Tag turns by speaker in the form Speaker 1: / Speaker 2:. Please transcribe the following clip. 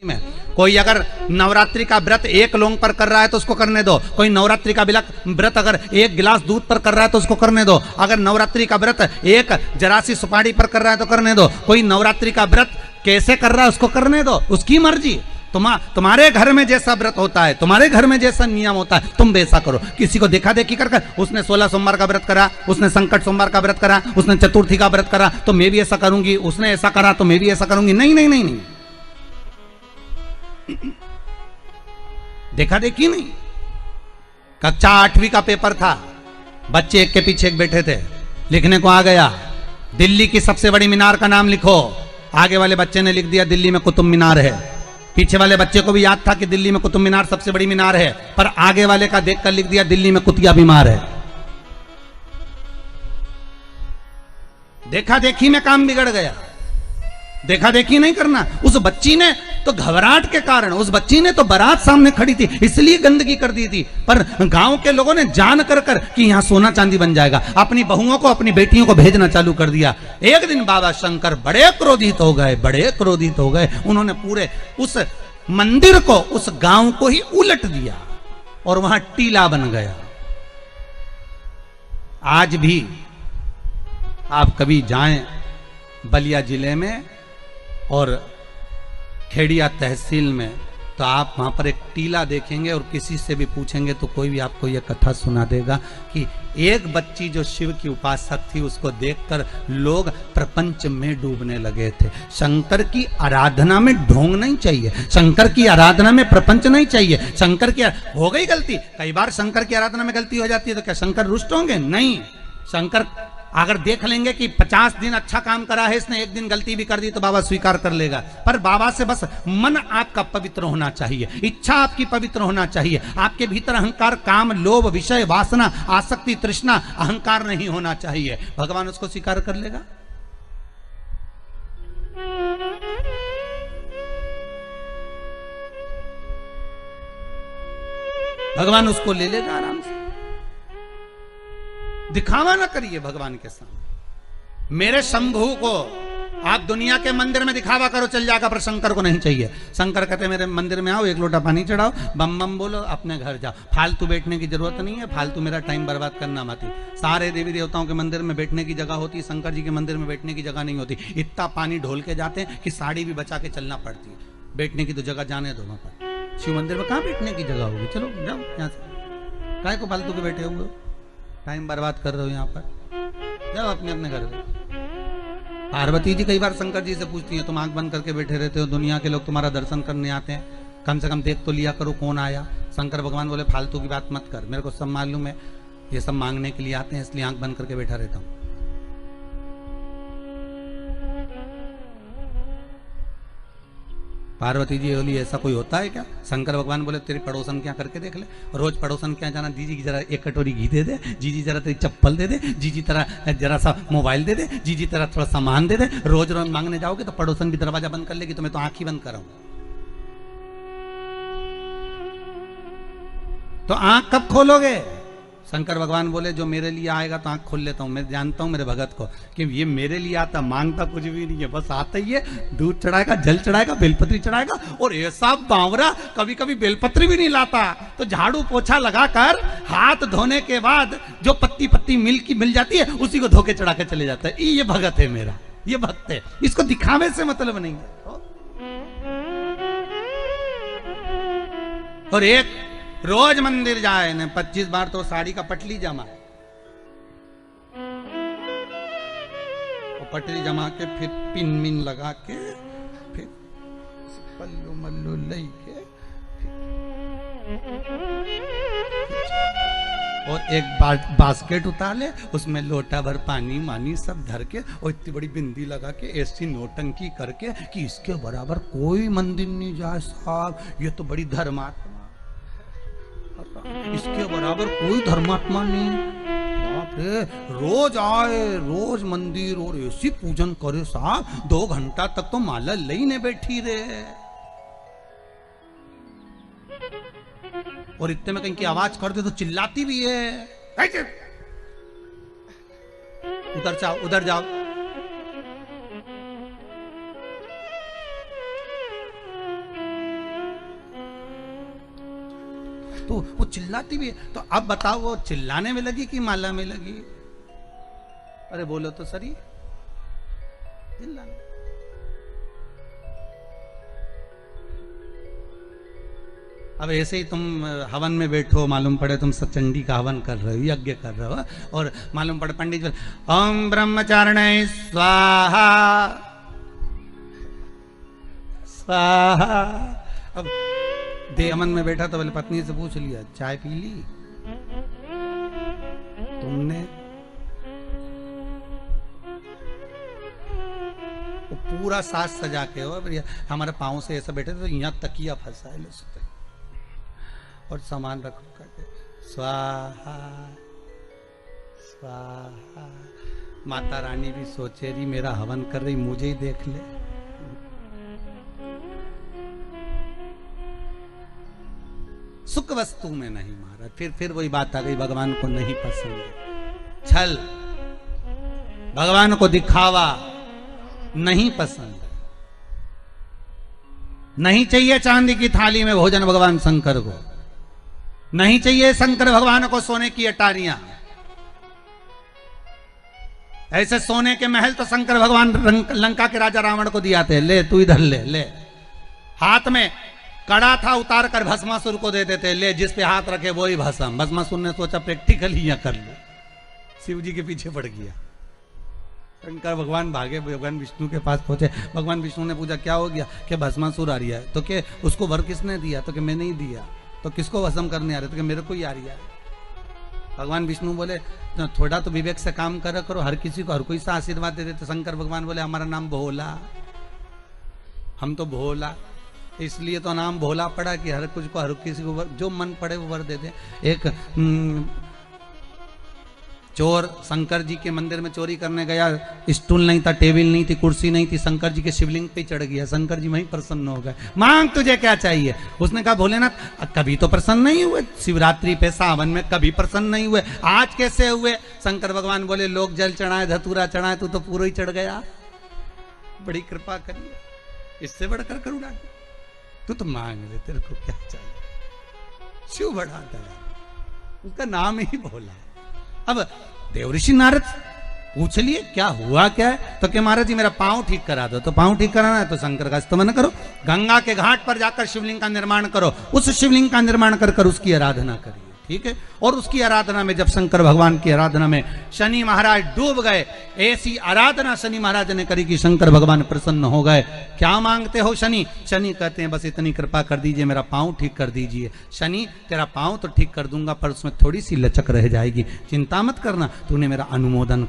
Speaker 1: में कोई अगर नवरात्रि का व्रत एक लौंग पर कर रहा है तो उसको करने दो। कोई नवरात्रि का व्रत अगर एक गिलास दूध पर कर रहा है तो उसको करने दो। अगर नवरात्रि का व्रत एक जरासी सुपारी पर कर रहा है तो करने दो। कोई नवरात्रि का व्रत कैसे कर रहा है उसको करने दो, उसकी मर्जी। तुम्हारे घर में जैसा व्रत होता है, तुम्हारे घर में जैसा नियम होता है, तुम वैसा करो। किसी को देखा देखी कर उसने 16 सोमवार का व्रत करा, उसने संकट सोमवार का व्रत करा, उसने चतुर्थी का व्रत करा तो मैं भी ऐसा करूंगी, उसने ऐसा करा तो मैं भी ऐसा करूंगी। नहीं नहीं नहीं नहीं, देखा देखी नहीं। कक्षा 8वीं का पेपर था, बच्चे एक के पीछे एक बैठे थे, लिखने को आ गया दिल्ली की सबसे बड़ी मीनार का नाम लिखो। आगे वाले बच्चे ने लिख दिया दिल्ली में कुतुब मीनार है। पीछे वाले बच्चे को भी याद था कि दिल्ली में कुतुब मीनार सबसे बड़ी मीनार है, पर आगे वाले का देखकर लिख दिया दिल्ली में कुतिया बीमार है। देखा देखी में काम बिगड़ गया। देखा देखी नहीं करना। उस बच्ची ने तो घबराहट के कारण, उस बच्ची ने तो बारात सामने खड़ी थी इसलिए गंदगी कर दी थी, पर गांव के लोगों ने जान कर कि यहां सोना चांदी बन जाएगा, अपनी बहुओं को अपनी बेटियों को भेजना चालू कर दिया। एक दिन बाबा शंकर बड़े क्रोधित हो गए, बड़े क्रोधित हो गए। उन्होंने पूरे उस मंदिर को, उस गांव को ही उलट दिया और वहां टीला बन गया। आज भी आप कभी जाएं बलिया जिले में और खेड़िया तहसील में तो आप वहां पर एक टीला देखेंगे और किसी से भी पूछेंगे तो कोई भी आपको यह कथा सुना देगा कि एक बच्ची जो शिव की उपासक थी उसको देखकर लोग प्रपंच में डूबने लगे थे। शंकर की आराधना में ढोंग नहीं चाहिए, शंकर की आराधना में प्रपंच नहीं चाहिए। शंकर की हो गई गलती, कई बार शंकर की आराधना में गलती हो जाती है तो क्या शंकर रुष्ट होंगे? नहीं। शंकर अगर देख लेंगे कि 50 दिन अच्छा काम करा है इसने, एक दिन गलती भी कर दी तो बाबा स्वीकार कर लेगा। पर बाबा से बस मन आपका पवित्र होना चाहिए, इच्छा आपकी पवित्र होना चाहिए। आपके भीतर अहंकार, काम, लोभ, विषय, वासना, आसक्ति, तृष्णा, अहंकार नहीं होना चाहिए। भगवान उसको स्वीकार कर लेगा। भगवान उसको ले लेगा आराम से। दिखावा ना करिए भगवान के सामने। मेरे शंभू को आप दुनिया के मंदिर में दिखावा करो चल जाएगा, पर शंकर को नहीं चाहिए। शंकर कहते मेरे मंदिर में आओ, एक लोटा पानी चढ़ाओ, बम बम बोलो, अपने घर जाओ। फालतू बैठने की जरूरत नहीं है, फालतू मेरा टाइम बर्बाद करना मत। सारे देवी देवताओं के मंदिर में बैठने की जगह होती, शंकर जी के मंदिर में बैठने की जगह नहीं होती। इतना पानी ढोल के जाते हैं कि साड़ी भी बचा के चलना पड़ती है। बैठने की तो जगह जाने दो। पर शिव मंदिर में कहाँ बैठने की जगह होगी? चलो जाओ यहाँ से, काय को फालतू के बैठे हुए, टाइम बर्बाद कर रहे हो यहाँ पर, जाओ अपने अपने घर में। पार्वती जी कई बार शंकर जी से पूछती हैं तुम आंख बंद करके बैठे रहते हो, दुनिया के लोग तुम्हारा दर्शन करने आते हैं, कम से कम देख तो लिया करो कौन आया। शंकर भगवान बोले फालतू की बात मत कर, मेरे को सब मालूम है, ये सब मांगने के लिए आते हैं इसलिए आंख बंद करके बैठा रहता हूँ। पार्वती जी बोली ऐसा कोई होता है क्या? शंकर भगवान बोले तेरी पड़ोसन क्या करके देख ले। रोज पड़ोसन क्या जाना, जीजी की जरा एक कटोरी घी दे दे, जीजी जरा तेरी चप्पल दे दे, जीजी तरह जरा सा मोबाइल दे दे, जीजी तरह थोड़ा सामान दे दे। रोज रोज मांगने जाओगे तो पड़ोसन भी दरवाजा बंद कर लेगी, तो मैं तो आंख ही बंद कर रहा हूं। तो आंख कब खोलोगे? शंकर भगवान बोले जो मेरे लिए आएगा तो आंख खोल लेता हूं। मैं जानता हूं मेरे भगत को कि ये मेरे लिए आता, मांगता कुछ भी नहीं है, बस आता ही है, दूध चढ़ाएगा, जल चढ़ाएगा, बेलपत्री चढ़ाएगा। और ऐसा बावरा कभी कभी बेलपत्री भी नहीं लाता, तो झाड़ू पोछा लगाकर हाथ धोने के बाद जो पत्ती पत्ती मिल जाती है उसी को धोके चढ़ा के चले जाता है। ये भगत है मेरा, ये भक्त है, इसको दिखावे से मतलब नहीं है। और एक रोज मंदिर जाए न 25 बार तो साड़ी का पटली जमा, पटली जमा के फिर पिन मिन लगा के फिर पल्लू मल्लू लई के और एक बास्केट उतार ले, उसमें लोटा भर पानी मानी सब धर के और इतनी बड़ी बिंदी लगा के ऐसी नोटंकी करके कि इसके बराबर कोई मंदिर नहीं जाए साहब, ये तो बड़ी धर्मात्मा, इसके बराबर कोई धर्मात्मा नहीं। बाप रे, रोज आए, रोज मंदिर और ऐसी पूजन करे साहब, 2 घंटा तक तो माला लेने बैठी रहे। और इतने में कहीं की आवाज कर दे तो चिल्लाती भी है, उधर जाओ, उधर जाओ। तो वो चिल्लाती भी है। तो अब बताओ वो चिल्लाने में लगी कि माला में लगी? अरे बोलो तो सही, चिल्लाने। अब ऐसे ही तुम हवन में बैठो, मालूम पड़े तुम सचंडी का हवन कर रहे हो, यज्ञ कर रहे हो, और मालूम पड़े पंडित जी ओम ब्रह्मचारिणे स्वाहा स्वाहा। अब देव हवन में बैठा तो बोले पत्नी से पूछ लिया चाय पी ली तुमने? वो पूरा साज सजा के हो, हमारे पाँव से ऐसा बैठे तो यहाँ तकिया फंसा है, और सामान रखो करके स्वाहा स्वाहा। माता रानी भी सोचे रही मेरा हवन कर रही, मुझे ही देख ले। सुख वस्तु में नहीं मारा। फिर वही बात आ गई, भगवान को नहीं पसंद है छल, भगवान को दिखावा नहीं पसंद। नहीं चाहिए चांदी की थाली में भोजन भगवान शंकर को, नहीं चाहिए शंकर भगवान को सोने की अटारियां। ऐसे सोने के महल तो शंकर भगवान लंका के राजा रावण को दिया थे, ले तू इधर ले ले। हाथ में कड़ा था, उतार कर भस्मासुर को दे देते, ले जिस पे हाथ रखे वो ही भस्म। भस्मासुर ने सोचा प्रैक्टिकल ही कर लो, शिव जी के पीछे पड़ गया। शंकर भगवान भागे, भगवान विष्णु के पास पहुंचे। भगवान विष्णु ने पूछा क्या हो गया? कि भस्मासुर आ रहा है। तो क्या उसको वर किसने दिया? तो कि मैंने ही दिया। तो किसको भस्म करने आ रहे? तो कि मेरे को ही आ रही है। भगवान विष्णु बोले तो थोड़ा तो विवेक से काम करा करो, हर किसी को हर कोई सा आशीर्वाद दे देते। शंकर भगवान बोले हमारा नाम भोला, हम तो भोला, इसलिए तो नाम भोला पड़ा कि हर कुछ को हर किसी को जो मन पड़े वो वर दे दे। एक चोर शंकर जी के मंदिर में चोरी करने गया, स्टूल नहीं था, टेबल नहीं थी, कुर्सी नहीं थी, शंकर जी के शिवलिंग पे चढ़ गया। शंकर जी वहीं प्रसन्न हो गए, मांग तुझे क्या चाहिए? उसने कहा भोलेनाथ कभी तो प्रसन्न नहीं हुए, शिवरात्रि पे सावन में कभी प्रसन्न नहीं हुए, आज कैसे हुए? शंकर भगवान बोले लोग जल चढ़ाए धतूरा चढ़ाए, तू तो पूरा ही चढ़ गया, बड़ी कृपा करिए, इससे बढ़कर करुणा तू तो मांग ले, तेरे को क्या चाहिए? शिव बढ़ाता है, उसका नाम ही भोला। अब देवऋषि नारद पूछ लिए क्या हुआ क्या है? तो क्या महाराज जी मेरा पांव ठीक करा दो। तो पांव ठीक कराना है तो शंकर का स्तमन करो, गंगा के घाट पर जाकर शिवलिंग का निर्माण करो, उस शिवलिंग का निर्माण कर कर उसकी आराधना करिए, ठीक है? और उसकी आराधना में जब शंकर भगवान की आराधना में शनि महाराज डूब गए, ऐसी आराधना शनि महाराज ने करी कि शंकर भगवान प्रसन्न हो गए। क्या मांगते हो शनि? शनि कहते हैं बस इतनी कृपा कर दीजिए, मेरा पांव ठीक कर दीजिए। शनि तेरा पांव तो ठीक कर दूंगा पर उसमें थोड़ी सी लचक रह जाएगी, चिंता मत करना, तूने मेरा अनुमोदन